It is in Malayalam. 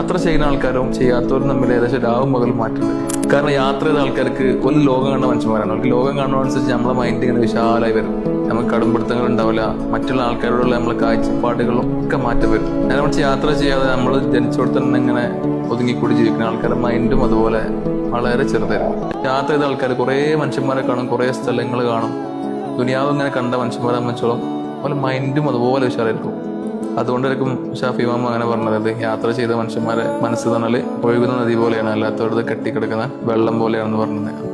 യാത്ര ചെയ്യുന്ന ആൾക്കാരും ചെയ്യാത്തവരും തമ്മിൽ ഏകദേശം രാവും പകലും മാറ്റുന്നത്. കാരണം യാത്ര ചെയ്ത ആൾക്കാർക്ക് ഒരു ലോകം കണ്ട മനുഷ്യന്മാരാണ്. അവർക്ക് ലോകം കാണുന്നതനുസരിച്ച് നമ്മളെ മൈൻഡ് ഇങ്ങനെ വിശാലമായി വരും. നമുക്ക് കടുംപിടുത്തങ്ങൾ ഉണ്ടാവില്ല. മറ്റുള്ള ആൾക്കാരോടുള്ള നമ്മളെ കാഴ്ചപ്പാടുകളും ഒക്കെ മാറ്റം വരും. നേരെ മറിച്ച് യാത്ര ചെയ്യാതെ നമ്മൾ ജനിച്ചോടത്ത് തന്നെ ഇങ്ങനെ ഒതുങ്ങിക്കൂടി ജീവിക്കുന്ന ആൾക്കാരുടെ മൈൻഡും അതുപോലെ വളരെ ചെറുതായിരുന്നു. യാത്ര ചെയ്ത ആൾക്കാർ കുറേ മനുഷ്യന്മാരെ കാണും, കുറേ സ്ഥലങ്ങൾ കാണും. ദുനിയാവ് ഇങ്ങനെ കണ്ട മനുഷ്യന്മാരെ സംബന്ധിച്ചോളം അതുപോലെ മൈൻഡും അതുപോലെ വിശാലായിരിക്കും. അതുകൊണ്ടായിരിക്കും ഷാഫി ഇമാം അങ്ങനെ പറഞ്ഞത്, യാത്ര ചെയ്ത മനുഷ്യന്മാരെ മനസ്സ് തന്നാൽ ഒഴുകുന്ന നദി പോലെയാണ്, അല്ലാത്തവരത് കെട്ടിക്കിടക്കുന്ന വെള്ളം പോലെയാണെന്ന് പറഞ്ഞത്.